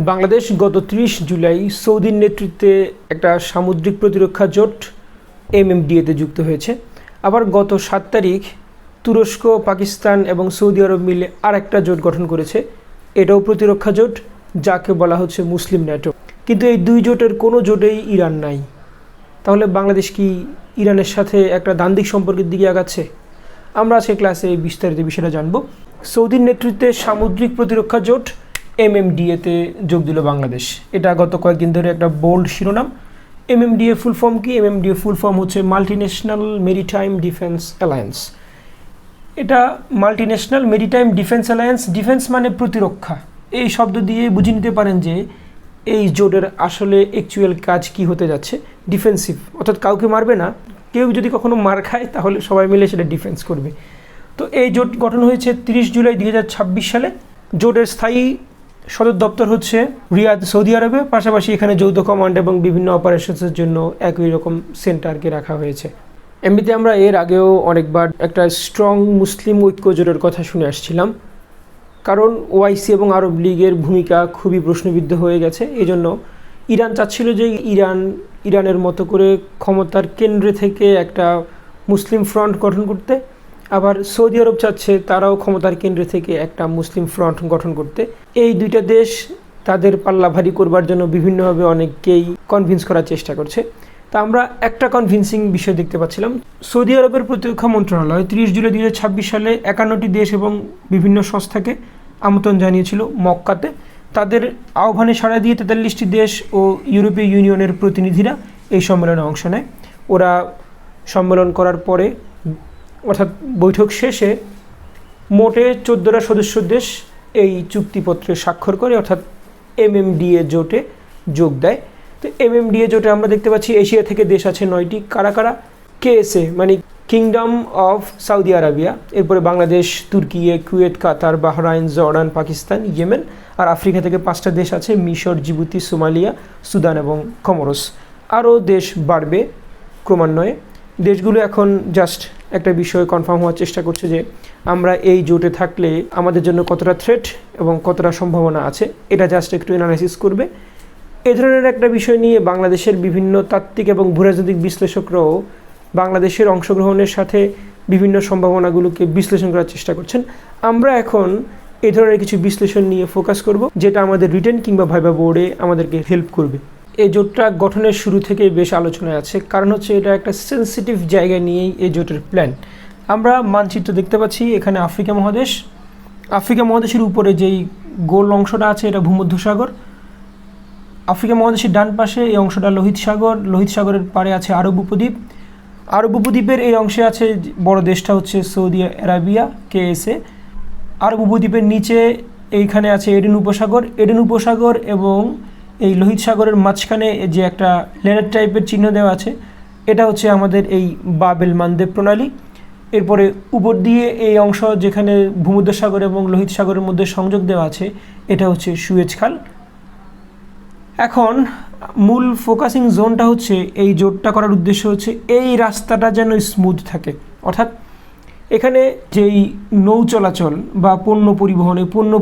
বাংলাদেশ গত ৩০ জুলাই সৌদির নেতৃত্বে একটা সামুদ্রিক প্রতিরক্ষা জোট MMDA-তে যুক্ত হয়েছে। আবার গত ৭ তারিখ তুরস্ক, পাকিস্তান এবং সৌদি আরব মিলে আরেকটা জোট গঠন করেছে। এটাও প্রতিরক্ষা জোট, যাকে বলা হচ্ছে মুসলিম ন্যাটো। কিন্তু এই দুই জোটের কোনো জোটেই ইরান নাই। তাহলে বাংলাদেশ কি ইরানের সাথে একটা দ্বান্দ্বিক সম্পর্কের দিকে আগাচ্ছে? আমরা আজকে ক্লাসে এই বিস্তারিত বিষয়টা জানব। সৌদির নেতৃত্বে সামুদ্রিক প্রতিরক্ষা জোট MMDA-তে যোগ দিল বাংলাদেশ। এটা গত কয়েকদিন ধরে একটা বোল্ড শিরোনাম। MMDA ফুল ফর্ম কি? MMDA ফুল ফর্ম হচ্ছে মাল্টিন্যাশনাল মেরিটাইম ডিফেন্স অ্যালায়েন্স। এটা multinational maritime defence alliance, defence মানে প্রতিরক্ষা। এই শব্দ দিয়ে বুঝে নিতে পারেন যে এই জোটের আসলে অ্যাকচুয়াল কাজ কি হতে যাচ্ছে। ডিফেন্সিভ, অর্থাৎ কাউকে মারবে না, কেউ যদি কখনো মার খায় তাহলে সবাই মিলে সেটা ডিফেন্স করবে। তো এই জোট গঠন হয়েছে 30 জুলাই 2026 সালে। জোটের স্থায়ী সদর দপ্তর হচ্ছে রিয়াদ, সৌদি আরবে। পাশাপাশি এখানে যৌথ কমান্ড এবং বিভিন্ন অপারেশনসের জন্য একই রকম সেন্টারকে রাখা হয়েছে। এমনিতে আমরা এর আগেও অনেকবার একটা স্ট্রং মুসলিম ঐক্য জোটের কথা শুনে আসছিলাম, কারণ OIC এবং আরব লীগের ভূমিকা খুবই প্রশ্নবিদ্ধ হয়ে গেছে। এই জন্য ইরান চাচ্ছিল যে ইরানের মতো করে ক্ষমতার কেন্দ্রে থেকে একটা মুসলিম ফ্রন্ট গঠন করতে। আবার সৌদি আরব চাচ্ছে তারাও ক্ষমতার কেন্দ্রে থেকে একটা মুসলিম ফ্রন্ট গঠন করতে। এই দুইটা দেশ তাদের পাল্লা ভারী করবার জন্য বিভিন্নভাবে অনেককেই কনভিন্স করার চেষ্টা করছে। তা আমরা একটা কনভিন্সিং বিষয় দেখতে পাচ্ছিলাম। সৌদি আরবের প্রতিরক্ষা মন্ত্রণালয় 30 জুলাই 2026 সালে 51টি দেশ এবং বিভিন্ন সংস্থাকে আমন্ত্রণ জানিয়েছিল মক্কাতে। তাদের আহ্বানে সাড়া দিয়ে 43টি দেশ ও ইউরোপীয় ইউনিয়নের প্রতিনিধিরা এই সম্মেলনে অংশ নেয়। ওরা সম্মেলন করার পরে, অর্থাৎ বৈঠক শেষে, মোটে 14টা সদস্য দেশ এই চুক্তিপত্রে স্বাক্ষর করে, অর্থাৎ MMDA জোটে যোগ দেয়। তো MMDA জোটে আমরা দেখতে পাচ্ছি এশিয়া থেকে দেশ আছে 9টি। কারা কারা? KSA মানে কিংডম অফ সৌদি আরবিয়া, এরপরে বাংলাদেশ, তুর্কি, কুয়েত, কাতার, বাহরাইন, জর্ডান, পাকিস্তান, ইয়েমেন। আর আফ্রিকা থেকে 5টা দেশ আছে, মিশর, জিবুতি, সোমালিয়া, সুদান এবং কমোরস। আরও দেশ বাড়বে ক্রমান্বয়ে। দেশগুলো এখন জাস্ট একটা বিষয় কনফার্ম হওয়ার চেষ্টা করছে যে আমরা এই জোটে থাকলে আমাদের জন্য কতটা থ্রেট এবং কতটা সম্ভাবনা আছে, এটা জাস্ট একটু অ্যানালাইসিস করবে। এ ধরনের একটা বিষয় নিয়ে বাংলাদেশের বিভিন্ন তাত্ত্বিক এবং ভূরাজনৈতিক বিশ্লেষকরাও বাংলাদেশের অংশগ্রহণের সাথে বিভিন্ন সম্ভাবনাগুলোকে বিশ্লেষণ করার চেষ্টা করছেন। আমরা এখন এই ধরনের কিছু বিশ্লেষণ নিয়ে ফোকাস করব, যেটা আমাদের রিটেন কিংবা ভাইবা বোর্ডে আমাদেরকে হেল্প করবে। এই জোটটা গঠনের শুরু থেকে বেশ আলোচনায় আছে, কারণ হচ্ছে এটা একটা সেন্সিটিভ জায়গা নিয়েই এই জোটের প্ল্যান। আমরা মানচিত্র দেখতে পাচ্ছি, এখানে আফ্রিকা মহাদেশ। আফ্রিকা মহাদেশের উপরে যেই গোল অংশটা আছে এটা ভূমধ্যসাগর। আফ্রিকা মহাদেশের ডান পাশে এই অংশটা লোহিত সাগর। লোহিত সাগরের পাড়ে আছে আরব উপদ্বীপ। আরব উপদ্বীপের এই অংশে আছে বড় দেশটা হচ্ছে সৌদি আরবিয়া, KSA। আরব উপদ্বীপের নিচে এইখানে আছে এডেন উপসাগর। এডেন উপসাগর এবং এই লোহিত সাগরের মাঝখানে যে একটা লেনার টাইপের চিহ্ন দেওয়া আছে, এটা হচ্ছে আমাদের এই বাবেল মানদেব প্রণালী। এরপরে উপর দিয়ে এই অংশ যেখানে ভূমধ্যসাগর এবং লোহিত সাগরের মধ্যে সংযোগ দেওয়া আছে, এটা হচ্ছে সুয়েজ খাল। এখন মূল ফোকাসিং জোনটা হচ্ছে, এই জোটটা করার উদ্দেশ্য হচ্ছে এই রাস্তাটা যেন স্মুথ থাকে, অর্থাৎ এখানে যেই নৌ চলাচল বা পণ্য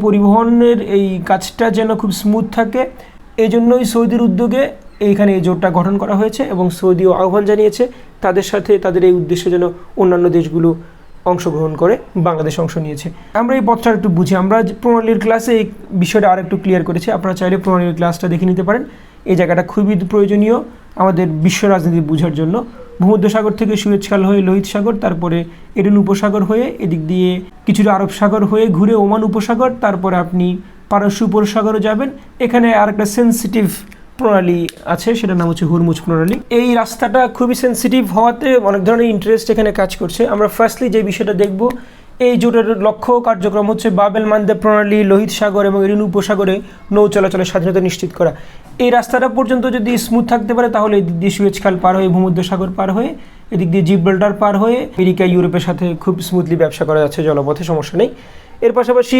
পরিবহনের এই কাজটা যেন খুব স্মুথ থাকে। এই জন্যই সৌদির উদ্যোগে এইখানে এই জোটটা গঠন করা হয়েছে এবং সৌদিও আহ্বান জানিয়েছে তাদের সাথে তাদের এই উদ্দেশ্যে যেন অন্যান্য দেশগুলো অংশগ্রহণ করে। বাংলাদেশ অংশ নিয়েছে। আমরা এই পথটা একটু বুঝি। আমরা প্রণালীর ক্লাসে এই বিষয়টা আর একটু ক্লিয়ার করেছি, আপনারা চাইলে প্রণালীর ক্লাসটা দেখে নিতে পারেন। এই জায়গাটা খুবই প্রয়োজনীয় আমাদের বিশ্ব রাজনীতি বোঝার জন্য। ভূমধ্যসাগর থেকে সুয়েজ খাল হয়ে লোহিত সাগর, তারপরে এডেন উপসাগর হয়ে এদিক দিয়ে কিছুটা আরব সাগর হয়ে ঘুরে ওমান উপসাগর, তারপরে আপনি পারস্য উপসাগরও যাবেন। এখানে আর একটা সেন্সিটিভ প্রণালী আছে, সেটার নাম হচ্ছে হুরমুজ প্রণালী। এই রাস্তাটা খুবই সেন্সিটিভ হওয়াতে অনেক ধরনের ইন্টারেস্ট এখানে কাজ করছে। আমরা ফার্স্টলি যে বিষয়টা দেখব, এই জোটের লক্ষ্য কার্যক্রম হচ্ছে বাবেল মানদেব প্রণালী, লোহিত সাগর এবং এডেন উপসাগরে নৌ চলাচলের স্বাধীনতা নিশ্চিত করা। এই রাস্তাটা পর্যন্ত যদি স্মুথ থাকতে পারে তাহলে এদিক দিয়ে সুয়েজ খাল পার হয়ে ভূমধ্যসাগর পার হয়ে এদিক দিয়ে জিব্রাল্টার পার হয়ে আমেরিকা ইউরোপের সাথে খুব স্মুথলি ব্যবসা করা যাচ্ছে জলপথে, সমস্যা নেই। এর পাশাপাশি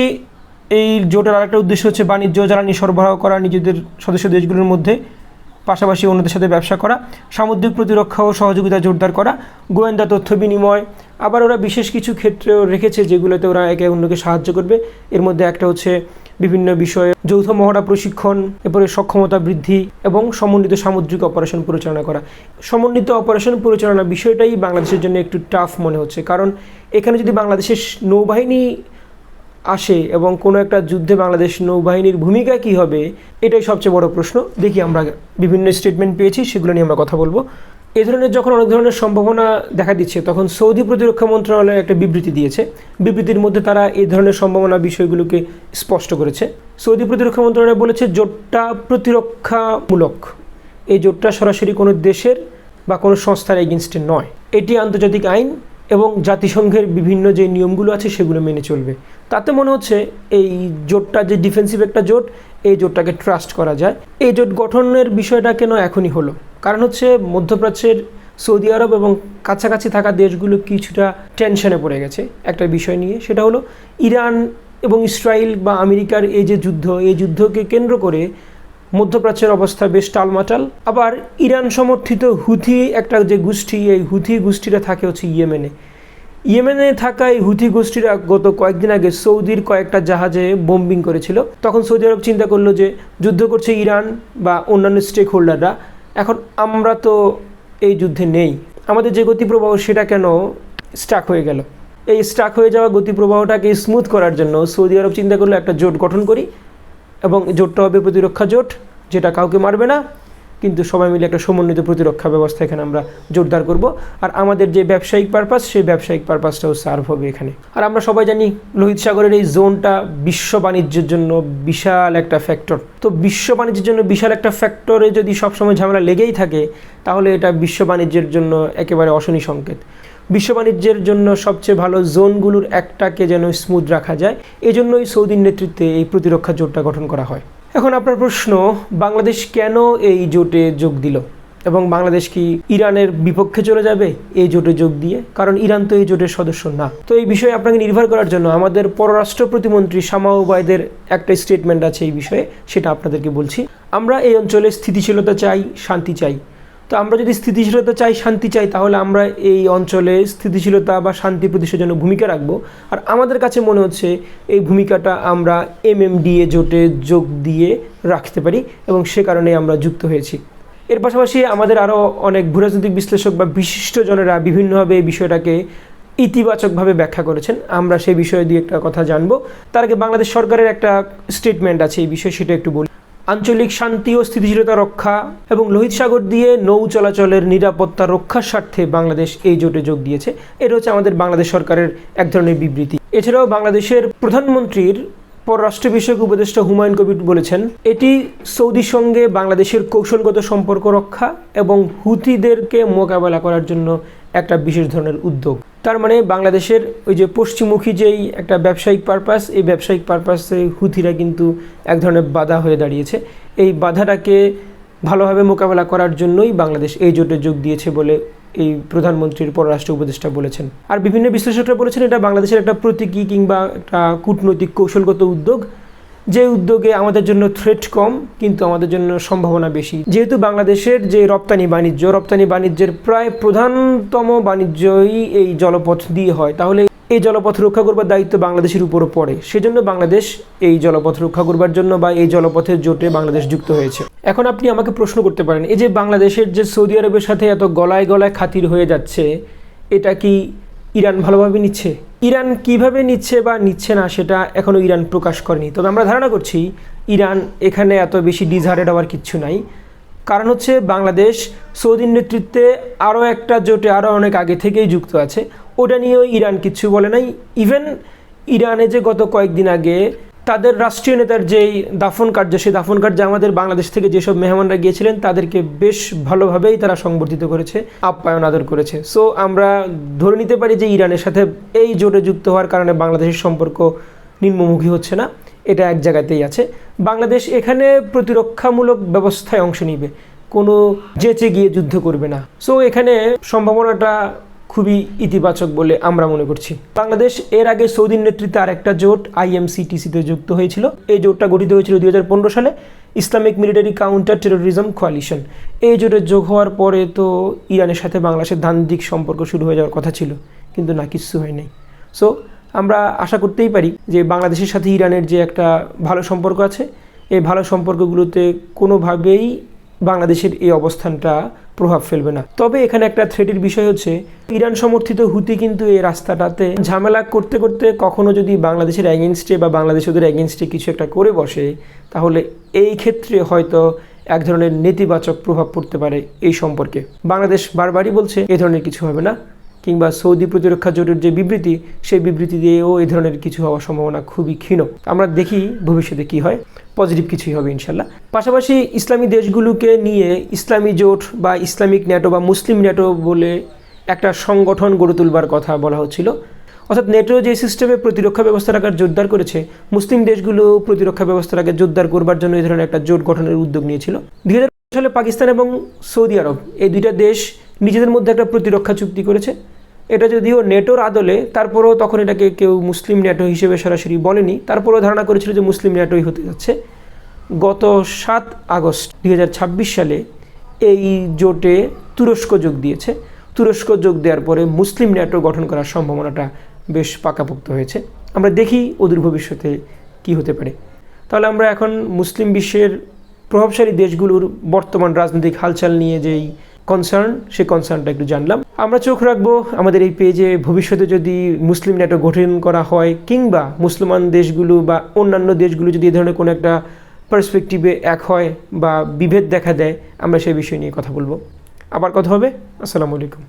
এই জোটের আরেকটা উদ্দেশ্য হচ্ছে বাণিজ্য, জ্বালানি সরবরাহ করা নিজেদের সদস্য দেশগুলোর মধ্যে। পাশাপাশি অন্যদের সাথে ব্যবসা করা, সামুদ্রিক প্রতিরক্ষা ও সহযোগিতা জোরদার করা, গোয়েন্দা তথ্য বিনিময়। আবার ওরা বিশেষ কিছু ক্ষেত্রেও রেখেছে যেগুলোতে ওরা একে অন্যকে সাহায্য করবে। এর মধ্যে একটা হচ্ছে বিভিন্ন বিষয়ে যৌথ মহড়া প্রশিক্ষণ, এরপরে সক্ষমতা বৃদ্ধি এবং সমন্বিত সামুদ্রিক অপারেশন পরিচালনা করা। সমন্বিত অপারেশন পরিচালনা বিষয়টাই বাংলাদেশের জন্য একটু টাফ মনে হচ্ছে, কারণ এখানে যদি বাংলাদেশের নৌবাহিনী আসে এবং কোনো একটা যুদ্ধে বাংলাদেশ নৌবাহিনীর ভূমিকা কী হবে, এটাই সবচেয়ে বড় প্রশ্ন। দেখি, আমরা বিভিন্ন স্টেটমেন্ট পেয়েছি, সেগুলো নিয়ে আমরা কথা বলবো। এই ধরনের যখন অনেক ধরনের সম্ভাবনা দেখা দিচ্ছে, তখন সৌদি প্রতিরক্ষা মন্ত্রণালয় একটা বিবৃতি দিয়েছে। বিবৃতির মধ্যে তারা এই ধরনের সম্ভাবনা বিষয়গুলোকে স্পষ্ট করেছে। সৌদি প্রতিরক্ষা মন্ত্রণালয় বলেছে জোটটা প্রতিরক্ষামূলক, এই জোটটা সরাসরি কোনো দেশের বা কোনো সংস্থার এগেনস্টে নয়, এটি আন্তর্জাতিক আইন এবং জাতিসংঘের বিভিন্ন যে নিয়মগুলো আছে সেগুলো মেনে চলবে। তাতে মনে হচ্ছে এই জোটটা যে ডিফেন্সিভ একটা জোট, এই জোটটাকে ট্রাস্ট করা যায়। এই জোট গঠনের বিষয়টা কেন এখনই হলো? কারণ হচ্ছে মধ্যপ্রাচ্যের সৌদি আরব এবং কাছাকাছি থাকা দেশগুলো কিছুটা টেনশনে পড়ে গেছে একটা বিষয় নিয়ে, সেটা হলো ইরান এবং ইসরায়েল বা আমেরিকার এই যে যুদ্ধ, এই যুদ্ধকে কেন্দ্র করে মধ্যপ্রাচ্যের অবস্থা বেশ টালমাটাল। আবার ইরান সমর্থিত হুথি একটা যে গোষ্ঠী, এই হুথি গোষ্ঠীটা থাকে হচ্ছে ইয়েমেনে থাকা এই হুথি গোষ্ঠীরা গত কয়েকদিন আগে সৌদির কয়েকটা জাহাজে বোম্বিং করেছিল। তখন সৌদি আরব চিন্তা করলো যে যুদ্ধ করছে ইরান বা অন্যান্য স্টেক হোল্ডাররা, এখন আমরা তো এই যুদ্ধে নেই, আমাদের যে গতিপ্রবাহ সেটা কেন স্টাক হয়ে গেল? এই স্টাক হয়ে যাওয়া গতিপ্রবাহটাকে স্মুথ করার জন্য সৌদি আরব চিন্তা করলো একটা জোট গঠন করি, এবং জোটটা হবে প্রতিরক্ষা জোট, যেটা কাউকে মারবে না, কিন্তু সবাই মিলে একটা সমন্বিত প্রতিরক্ষা ব্যবস্থা এখানে আমরা জোরদার করব। আর আমাদের যে ব্যবসায়িক পারপাস, সেই ব্যবসায়িক পারপাসটাও সার্ভ হবে এখানে। আর আমরা সবাই জানি লোহিত সাগরের এই জোনটা বিশ্ব বাণিজ্যের জন্য বিশাল একটা ফ্যাক্টর। তো বিশ্ব বাণিজ্যের জন্য বিশাল একটা ফ্যাক্টরে যদি সবসময় ঝামেলা লেগেই থাকে, তাহলে এটা বিশ্ব বাণিজ্যের জন্য একেবারে অশনি সংকেত। বিশ্ব বাণিজ্যের জন্য সবচেয়ে ভালো জোনগুলোর একটাকে যেন স্মুথ রাখা যায়, এজন্যই সৌদির নেতৃত্বে এই প্রতিরক্ষা জোটটা গঠন করা হয়। এখন আপনার প্রশ্ন, বাংলাদেশ কেন এই জোটে যোগ দিল এবং বাংলাদেশ কি ইরানের বিপক্ষে চলে যাবে এই জোটে যোগ দিয়ে? কারণ ইরান তো এই জোটের সদস্য না। তো এই বিষয়ে আপনাকে নির্ভর করার জন্য আমাদের পররাষ্ট্র প্রতিমন্ত্রী শামা ওবায়দের একটা স্টেটমেন্ট আছে এই বিষয়ে, সেটা আপনাদেরকে বলছি। আমরা এই অঞ্চলে স্থিতিশীলতা চাই, শান্তি চাই। তো আমরা যদি স্থিতিশীলতা চাই, শান্তি চাই, তাহলে আমরা এই অঞ্চলে স্থিতিশীলতা বা শান্তি প্রতিষ্ঠার জন্য ভূমিকা রাখবো। আর আমাদের কাছে মনে হচ্ছে এই ভূমিকাটা আমরা MMDA জোটে যোগ দিয়ে রাখতে পারি, এবং সে কারণে আমরা যুক্ত হয়েছি। এর পাশাপাশি আমাদের আরও অনেক ভূরাজনৈতিক বিশ্লেষক বা বিশিষ্টজনেরা বিভিন্নভাবে এই বিষয়টাকে ইতিবাচকভাবে ব্যাখ্যা করেছেন। আমরা সেই বিষয়ে দিয়ে একটা কথা জানবো। তার আগে বাংলাদেশ সরকারের একটা স্টেটমেন্ট আছে এই বিষয়ে, সেটা একটু বলি। আঞ্চলিক শান্তি ও স্থিতিশীলতা রক্ষা এবং লোহিত সাগর দিয়ে নৌ চলাচলের নিরাপত্তা রক্ষার স্বার্থে বাংলাদেশ এই জোটে যোগ দিয়েছে। এটা হচ্ছে আমাদের বাংলাদেশ সরকারের এক ধরনের বিবৃতি। এছাড়াও বাংলাদেশের প্রধানমন্ত্রীর পররাষ্ট্র বিষয়ক উপদেষ্টা হুমায়ুন কবির বলেছেন, এটি সৌদির সঙ্গে বাংলাদেশের কৌশলগত সম্পর্ক রক্ষা এবং হুথিদেরকে মোকাবেলা করার জন্য একটা বিশেষ ধরনের উদ্যোগ। তার মানে বাংলাদেশের ওই যে পশ্চিমমুখী যেই একটা ব্যবসায়িক পারপাস, এই ব্যবসায়িক পারপাসে হুথিরা কিন্তু এক ধরনের বাধা হয়ে দাঁড়িয়েছে। এই বাধাটাকে ভালোভাবে মোকাবেলা করার জন্যই বাংলাদেশ এই জোটে যোগ দিয়েছে বলে এই প্রধানমন্ত্রীর পররাষ্ট্র উপদেষ্টা বলেছেন। আর বিভিন্ন বিশ্লেষকরা বলেছেন এটা বাংলাদেশের একটা প্রতীকী কিংবা একটা কূটনৈতিক কৌশলগত উদ্যোগ, যে উদ্যোগে আমাদের জন্য থ্রেট কম কিন্তু আমাদের জন্য সম্ভাবনা বেশি। যেহেতু বাংলাদেশের যে রপ্তানি বাণিজ্যের প্রায় প্রধানতম বাণিজ্যই এই জলপথ দিয়ে হয়, তাহলে এই জলপথ রক্ষা করবার দায়িত্ব বাংলাদেশের উপরও পড়ে। সেজন্য বাংলাদেশ এই জলপথ রক্ষা করবার জন্য বা এই জলপথের জোটে বাংলাদেশ যুক্ত হয়েছে। এখন আপনি আমাকে প্রশ্ন করতে পারেন, এই যে বাংলাদেশের যে সৌদি আরবের সাথে এত গলায় গলায় খাতির হয়ে যাচ্ছে, এটা কি ইরান ভালোভাবে নিচ্ছে? ইরান কিভাবে নিচ্ছে বা নিচ্ছে না সেটা এখনও ইরান প্রকাশ করেনি। তবে আমরা ধারণা করছি ইরান এখানে এত বেশি ডিসহার্টেড হওয়ার কিচ্ছু নাই। কারণ হচ্ছে বাংলাদেশ সৌদির নেতৃত্বে আরও একটা জোটে আরও অনেক আগে থেকেই যুক্ত আছে, ওটা নিয়েও ইরান কিচ্ছু বলে নাই। ইভেন ইরানে যে গত কয়েকদিন আগে তাদের রাষ্ট্রীয় নেতার যেই দাফন কার্য, সেই দাফন কার্যে আমাদের বাংলাদেশ থেকে যেসব মেহমানরা গিয়েছিলেন তাদেরকে বেশ ভালোভাবেই তারা সংবর্ধিত করেছে, আপ্যায়ন আদর করেছে। সো আমরা ধরে নিতে পারি যে ইরানের সাথে এই জোটে যুক্ত হওয়ার কারণে বাংলাদেশের সম্পর্ক নিম্নমুখী হচ্ছে না, এটা এক জায়গাতেই আছে। বাংলাদেশ এখানে প্রতিরক্ষামূলক ব্যবস্থায় অংশ নিবে, কোনো যেচে গিয়ে যুদ্ধ করবে না। সো এখানে সম্ভাবনাটা খুবই ইতিবাচক বলে আমরা মনে করছি। বাংলাদেশ এর আগে সৌদির নেতৃত্বে আরেকটা জোট IMCTC-তে যুক্ত হয়েছিল। এই জোটটা গঠিত হয়েছিল 2015 সালে, Islamic military counter terrorism coalition. এই জোটে যোগ হওয়ার পরে তো ইরানের সাথে বাংলাদেশের দ্বান্দ্বিক সম্পর্ক শুরু হয়ে যাওয়ার কথা ছিল, কিন্তু না, কিচ্ছু হয় নাই। সো আমরা আশা করতেই পারি যে বাংলাদেশের সাথে ইরানের যে একটা ভালো সম্পর্ক আছে, এই ভালো সম্পর্কগুলোতে কোনোভাবেই বাংলাদেশের এই অবস্থানটা প্রভাব ফেলবে না। তবে এখানে একটা থ্রেটের বিষয় হচ্ছে, ইরান সমর্থিত হুতি কিন্তু এই রাস্তাটাতে ঝামেলা করতে করতে কখনো যদি বাংলাদেশের এগেনস্টে বা বাংলাদেশ ওদের এগেনস্টে কিছু একটা করে বসে, তাহলে এই ক্ষেত্রে হয়তো এক ধরনের নেতিবাচক প্রভাব পড়তে পারে এই সম্পর্কে। বাংলাদেশ বারবারই বলছে এ ধরনের কিছু হবে না, কিংবা সৌদি প্রতিরক্ষা জোটের যে বিবৃতি, সেই বিবৃতি দিয়েও এই ধরনের কিছু হওয়ার সম্ভাবনা খুবই ক্ষীণ। আমরা দেখি ভবিষ্যতে কি হয়, পজিটিভ কিছুই হবে ইনশাল্লাহ। পাশাপাশি ইসলামী দেশগুলোকে নিয়ে ইসলামী জোট বা ইসলামিক ন্যাটো বা মুসলিম ন্যাটো বলে একটা সংগঠন গড়ে তুলবার কথা বলা হচ্ছিল। অর্থাৎ নেটো যে সিস্টেমে প্রতিরক্ষা ব্যবস্থাটাকে জোরদার করেছে, মুসলিম দেশগুলো প্রতিরক্ষা ব্যবস্থাটাকে জোরদার করবার জন্য এই ধরনের একটা জোট গঠনের উদ্যোগ নিয়েছিল। 2000 সালে পাকিস্তান এবং সৌদি আরব এই দুইটা দেশ নিজেদের মধ্যে একটা প্রতিরক্ষা চুক্তি করেছে। এটা যদিও নেটোর আদলে, তারপরেও তখন এটাকে কেউ মুসলিম ন্যাটো হিসেবে সরাসরি বলেনি, তারপরেও ধারণা করেছিল যে মুসলিম ন্যাটোই হতে যাচ্ছে। গত 7 আগস্ট 2026 সালে এই জোটে তুরস্ক যোগ দিয়েছে। তুরস্ক যোগ দেওয়ার পরে মুসলিম ন্যাটো গঠন করার সম্ভাবনাটা বেশ পাকাপোক্ত হয়েছে। আমরা দেখি অদূর ভবিষ্যতে কি হতে পারে। তাহলে আমরা এখন মুসলিম বিশ্বের প্রভাবশালী দেশগুলোর বর্তমান রাজনৈতিক হালচাল নিয়ে যেই কনসার্ন, সেই কনসার্নটা একটু জানলাম। আমরা চোখ রাখবো আমাদের এই পেজে, ভবিষ্যতে যদি মুসলিম ন্যাটো গঠন করা হয় কিংবা মুসলমান দেশগুলো বা অন্যান্য দেশগুলো যদি এই ধরনের কোনো একটা পার্সপেক্টিভে এক হয় বা বিভেদ দেখা দেয়, আমরা সেই বিষয় নিয়ে কথা বলবো। আবার কথা হবে। আসসালামু আলাইকুম।